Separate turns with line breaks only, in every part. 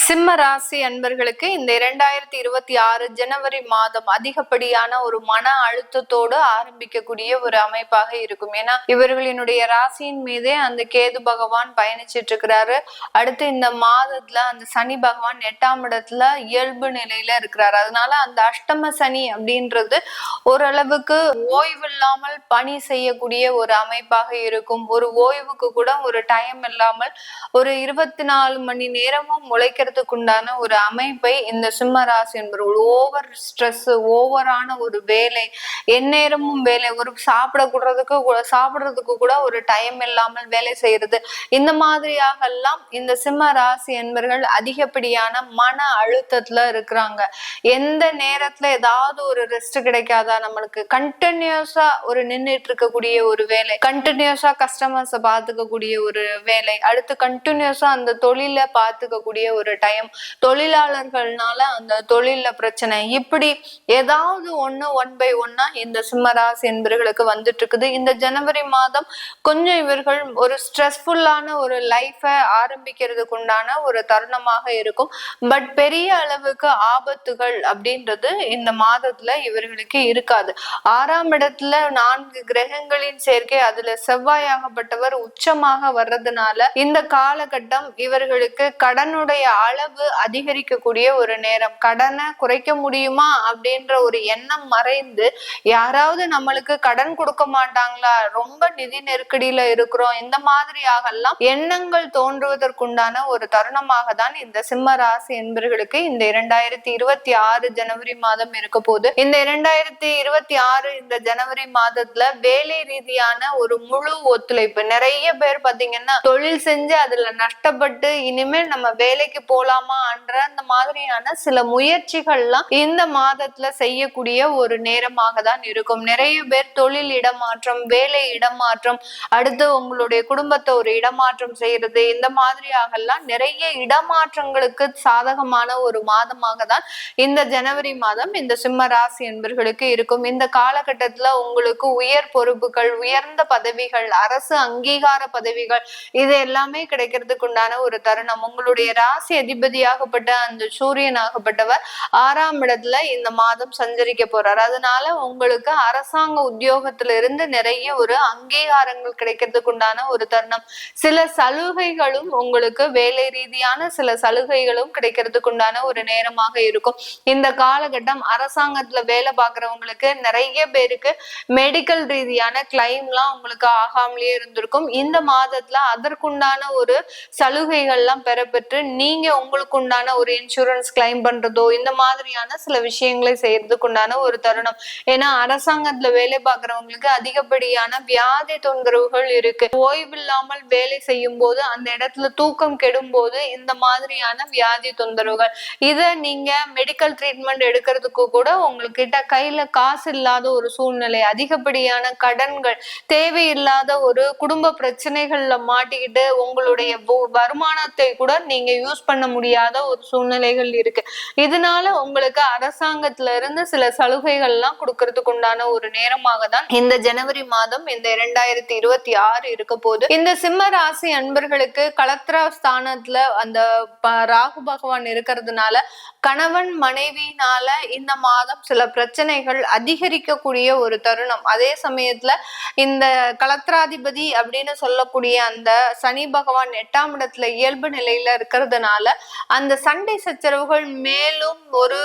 சிம்ம ராசி அன்பர்களுக்கு இந்த 2026 ஜனவரி மாதம் அதிகப்படியான ஒரு மன அழுத்தத்தோடு ஆரம்பிக்கக்கூடிய ஒரு அமைப்பாக இருக்கும். ஏன்னா இவர்களினுடைய ராசியின் மீதே அந்த கேது பகவான் பயணிச்சிட்டு இருக்கிறாரு. அடுத்து இந்த மாதத்துல அந்த சனி பகவான் 8ஆம் இடத்துல இயல்பு நிலையில இருக்கிறாரு. அதனால அந்த அஷ்டம சனி அப்படின்றது ஓரளவுக்கு ஓய்வில்லாமல் பணி செய்யக்கூடிய ஒரு அமைப்பாக இருக்கும். ஒரு ஓய்வுக்கு கூட ஒரு டைம் இல்லாமல் ஒரு 24 மணி நேரமும் உண்டான ஒரு அமைப்பை இந்த சிம்ம ராசி என்பவர்கள் ஓவர் ஸ்ட்ரெஸ், ஓவரான ஒரு வேலை, எந்நேரமும் வேலை, ஒரு சாப்பிடுறதுக்கு கூட ஒரு டைம் இல்லாமல் வேலை செய்யறது, இந்த மாதிரியாக எல்லாம் இந்த சிம்ம ராசி என்பவர்கள் அதிகப்படியான மன அழுத்தத்துல இருக்கிறாங்க. எந்த நேரத்துல ஏதாவது ஒரு ரெஸ்ட் கிடைக்காதா, நம்மளுக்கு கண்டினியூஸா ஒரு நின்றுட்டு இருக்கக்கூடிய ஒரு வேலை, கண்டினியூஸா கஸ்டமர்ஸை பார்த்துக்கக்கூடிய ஒரு வேலை, அடுத்து கண்டினியூஸா அந்த தொழில பார்த்துக்கக்கூடிய ஒரு டைம், தொழிலாளர்கள்னால அந்த தொழில பிரச்சனை, இப்படி ஏதாவது ஒன் பை ஒன்னா இந்த சிம்மராசி என்பவர்களுக்கு வந்துட்டு இருக்குது. இந்த ஜனவரி மாதம் கொஞ்சம் இவர்கள் ஒரு ஸ்ட்ரெஸ்ஃபுல்லான ஒரு லைஃப ஆரம்பிக்கிறதுக்கு உண்டான ஒரு தருணமாக இருக்கும். பட் பெரிய அளவுக்கு ஆபத்துகள் அப்படின்றது இந்த மாதத்துல இவர்களுக்கு இருக்காது. 6ஆம் இடத்துல 4 கிரகங்களின் சேர்க்கை, அதுல செவ்வாயாகப்பட்டவர் உச்சமாக வர்றதுனால இந்த காலகட்டம் இவர்களுக்கு கடனுடைய அளவு அதிகரிக்கக்கூடிய ஒரு நேரம். கடனை குறைக்க முடியுமா அப்படின்ற ஒரு எண்ணம் மறைந்து, யாராவது நம்மளுக்கு கடன் கொடுக்க மாட்டாங்களா, ரொம்ப நிதி நெருக்கடியில இருக்கிறோம், இந்த மாதிரியாகலாம் எண்ணங்கள் தோன்றுவதற்குண்டான ஒரு தருணமாக தான் இந்த சிம்ம ராசி என்பவர்களுக்கு இந்த 2026 ஜனவரி மாதம் இருக்க போது. இந்த 2026 இந்த ஜனவரி மாதத்துல வேலை ரீதியான ஒரு முழு ஒத்துழைப்பு. நிறைய பேர் பாத்தீங்கன்னா தொழில் செஞ்சு அதுல நஷ்டப்பட்டு இனிமேல் நம்ம வேலைக்கு போலாமான்ற அந்த மாதிரியான சில முயற்சிகள்லாம் இந்த மாதத்துல செய்யக்கூடிய ஒரு நேரமாக தான் இருக்கும். நிறைய பேர் தொழில் இடமாற்றம், வேலை இடமாற்றம், அடுத்து உங்களுடைய குடும்பத்தை ஒரு இடமாற்றம் செய்யறது, இந்த மாதிரியாகலாம் நிறைய இடமாற்றங்களுக்கு சாதகமான ஒரு மாதமாக தான் இந்த ஜனவரி மாதம் இந்த சிம்ம ராசி என்பவர்களுக்கு இருக்கும். இந்த காலகட்டத்துல உங்களுக்கு உயர் பொறுப்புகள், உயர்ந்த பதவிகள், அரசு அங்கீகார பதவிகள், இது எல்லாமே கிடைக்கிறதுக்கு உண்டான ஒரு தருணம். உங்களுடைய ராசி அதிபதியாகப்பட்ட அந்த சூரியன் ஆகப்பட்டவர் 6ஆம் இடத்துல இந்த மாதம் சஞ்சரிக்க போறார். அதனால உங்களுக்கு அரசாங்க உத்தியோகத்துல இருந்து நிறைய ஒரு அங்கீகாரங்கள் கிடைக்கிறதுக்கு உண்டான ஒரு தருணம். சில சலுகைகளும் உங்களுக்கு வேலை ரீதியான சில சலுகைகளும் கிடைக்கிறதுக்கு உண்டான ஒரு நேரமாக இருக்கும். இந்த காலகட்டம் அரசாங்கத்துல வேலை பார்க்கறவங்களுக்கு நிறைய பேருக்கு மெடிக்கல் ரீதியான கிளைம்லாம் உங்களுக்கு ஆகாமலே இருந்திருக்கும். இந்த மாதத்துல அதற்குண்டான ஒரு சலுகைகள்லாம் பெறப்பெற்று நீங்க உங்களுக்கு உண்டான ஒரு இன்சூரன்ஸ் கிளைம் பண்றதோ, இந்த மாதிரியான சில விஷயங்களை செய்யறதுக்கு உண்டான ஒரு தருணம். ஏன்னா அரசாங்கத்துல வேலை பார்க்கறவங்களுக்கு அதிகப்படியான வியாதி தொந்தரவுகள் இருக்கு. ஓய்வில்லாமல் வேலை செய்யும் போது அந்த இடத்துல தூக்கம் கெடும் போது இந்த மாதிரியான வியாதி தொந்தரவுகள், இத நீங்க மெடிக்கல் ட்ரீட்மெண்ட் எடுக்கிறதுக்கு கூட உங்ககிட்ட கையில காசு இல்லாத ஒரு சூழ்நிலை, அதிகப்படியான கடன்கள், தேவையில்லாத ஒரு குடும்ப பிரச்சனைகள்ல மாட்டிக்கிட்டு உங்களுடைய வருமானத்தை கூட நீங்க யூஸ் பண்ண முடியாத ஒரு சூழ்நிலைகள் இருக்கு. இதனால உங்களுக்கு அரசாங்கத்துல இருந்து சில சலுகைகள் எல்லாம் கொடுக்கறதுக்கு உண்டான ஒரு நேரமாக தான் இந்த ஜனவரி மாதம் இந்த 2026 இருக்க போது. இந்த சிம்ம ராசி அன்பர்களுக்கு களத்திர ஸ்தானத்துல அந்த ராகு பகவான் இருக்கிறதுனால கணவன் மனைவினால இந்த மாதம் சில பிரச்சனைகள் அதிகரிக்கக்கூடிய ஒரு தருணம். அதே சமயத்துல இந்த களத்திராதிபதி அப்படின்னு சொல்லக்கூடிய அந்த சனி பகவான் 8ஆம் இடத்துல இயல்பு நிலையில இருக்கிறதுனால அந்த சண்டை சச்சரவுகள் மேலும் ஒரு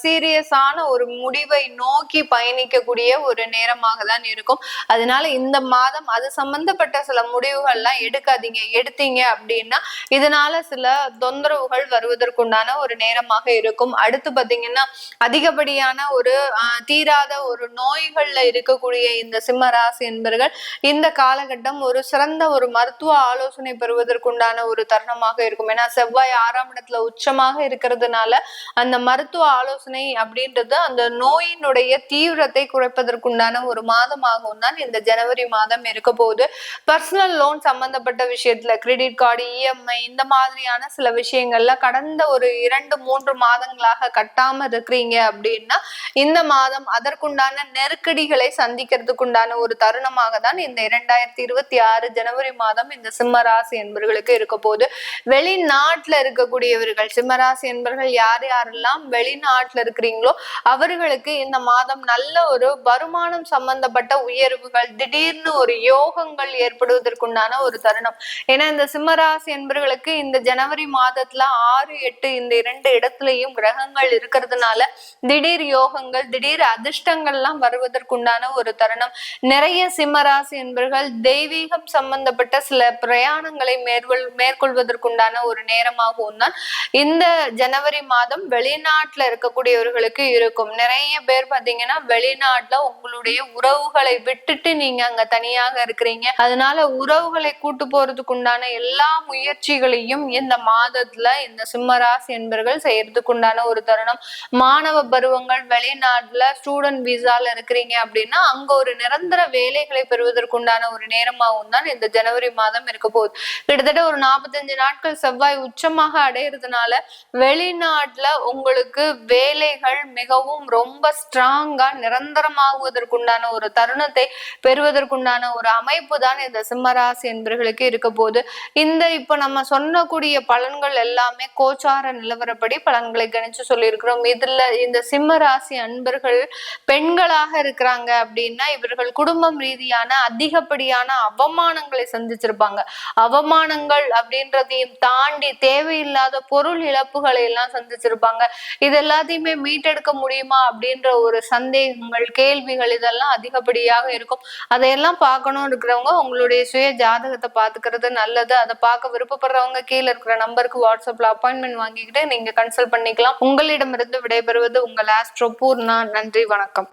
சீரியஸான ஒரு முடிவை நோக்கி பயணிக்கக்கூடிய ஒரு நேரமாக தான் இருக்கும். அதனால இந்த மாதம் அது சம்பந்தப்பட்ட சில முடிவுகள்லாம் எடுக்காதீங்க. எடுத்தீங்க அப்படின்னா இதனால சில தொந்தரவுகள் வருவதற்குண்டான ஒரு நேரமாக இருக்கும். அடுத்து பாத்தீங்கன்னா அதிகப்படியான ஒரு தீராத ஒரு நோய்கள்ல இருக்கக்கூடிய இந்த சிம்ம ராசி என்பவர்கள் இந்த காலகட்டம் ஒரு சிறந்த ஒரு மருத்துவ ஆலோசனை பெறுவதற்குண்டான ஒரு தருணமாக இருக்கும். ஏன்னா செவ்வாய் 6ஆம் இடத்துல உச்சமாக இருக்கிறதுனால அந்த மருத்துவ ஆலோசனை அப்படின்றது அந்த நோயினுடைய தீவிரத்தை குறைப்பதற்குண்டான ஒரு மாதமாகவும் தான் இந்த ஜனவரி மாதம் இருக்க போகுது. பர்சனல் லோன் சம்பந்தப்பட்ட விஷயத்துல கிரெடிட் கார்டு, இஎம்ஐ, இந்த மாதிரியான சில விஷயங்கள்ல கடந்த ஒரு 2-3 மாதங்களாக கட்டாம இருக்கிறீங்க அப்படின்னா இந்த மாதம் அதற்குண்டான நெருக்கடிகளை சந்திக்கிறதுக்குண்டான ஒரு தருணமாக தான் இந்த 2026 ஜனவரி மாதம் இந்த சிம்ம ராசி என்பவர்களுக்கு இருக்க போது. வெளிநாட்டுல இருக்க இருக்கக்கூடியவர்கள் சிம்மராசி என்பர்கள் யார் யாரெல்லாம் வெளிநாட்டுல இருக்கிறீங்களோ அவர்களுக்கு இந்த மாதம் நல்ல ஒரு வருமானம் சம்பந்தப்பட்ட உயர்வுகள், திடீர்னு ஒரு யோகங்கள் ஏற்படுவதற்குண்டான ஒரு தருணம். ஏன்னா இந்த சிம்மராசி என்பர்களுக்கு இந்த ஜனவரி மாதத்துல 6, 8 இந்த 2 இடத்துலயும் கிரகங்கள் இருக்கிறதுனால திடீர் யோகங்கள், திடீர் அதிர்ஷ்டங்கள்லாம் வருவதற்குண்டான ஒரு தருணம். நிறைய சிம்மராசி என்பர்கள் தெய்வீகம் சம்பந்தப்பட்ட சில பிரயாணங்களை மேற்கொள்வதற்குண்டான ஒரு நேரமாகவும் தான் இந்த ஜனவரி மாதம் வெளிநாட்டுல இருக்கக்கூடியவர்களுக்கு இருக்கும். நிறைய பேர் பாத்தீங்கன்னா வெளிநாட்டுல உங்களுடைய உறவுகளை விட்டுட்டு நீங்க அங்க தனியாக இருக்கிறீங்க. அதனால உறவுகளை கூட்டு போறதுக்கு உண்டான எல்லா முயற்சிகளையும் இந்த மாதத்துல இந்த சிம்மராசி என்பர்கள் செய்யறதுக்கு உண்டான ஒரு தருணம். மாணவ பருவங்கள் வெளிநாட்டுல ஸ்டூடெண்ட் விசால இருக்கிறீங்க அப்படின்னா அங்க ஒரு நிரந்தர வேலைகளை பெறுவதற்குண்டான ஒரு நேரமாகவும் தான் இந்த ஜனவரி மாதம் இருக்க போகுது. கிட்டத்தட்ட ஒரு 45 நாட்கள் செவ்வாய் உச்சமாக அடையிறதுனால வெளிநாட்டுல உங்களுக்கு வேலைகள் மிகவும் ரொம்ப ஸ்ட்ராங்கா நிரந்தரமாகுவதற்குண்டான ஒரு தருணத்தை பெறுவதற்குண்டான ஒரு அமைப்பு தான் இந்த சிம்மராசி என்பர்களுக்கு இருக்க போகுது. இந்த இப்ப நம்ம சொன்னக்கூடிய பலன்கள் எல்லாமே கோச்சார நிலவரப்படி பலன்களை கணிச்சு சொல்லியிருக்கிறோம். இதுல இந்த சிம்மராசி அன்பர்கள் பெண்களாக இருக்கிறாங்க அப்படின்னா இவர்கள் குடும்பம் ரீதியான அதிகப்படியான அவமானங்களை சந்திச்சிருப்பாங்க. அவமானங்கள் அப்படின்றதையும் தாண்டி தேவையில்லாத பொருள் இழப்புகளை எல்லாம் சந்திச்சிருப்பாங்க. இது எல்லாத்தையுமே மீட்டெடுக்க முடியுமா அப்படின்ற ஒரு சந்தேகங்கள், கேள்விகள் இதெல்லாம் அதிகப்படியாக இருக்கும். அதையெல்லாம் பார்க்கணும் இருக்கிறவங்க உங்களுடைய சுய ஜாதகத்தை பார்த்துக்கிறது நல்லது. அதை பார்க்க விருப்பப்படுறவங்க கீழே இருக்கிற நம்பருக்கு வாட்ஸ்அப்ல அப்பாயின்மெண்ட் வாங்கிக்கிட்டு நீங்க கன்சல்ட் பண்ணிக்கலாம். உங்களிடமிருந்து விடைபெறுவது உங்கள் ஆஸ்ட்ரோ பூர்ணா. நன்றி, வணக்கம்.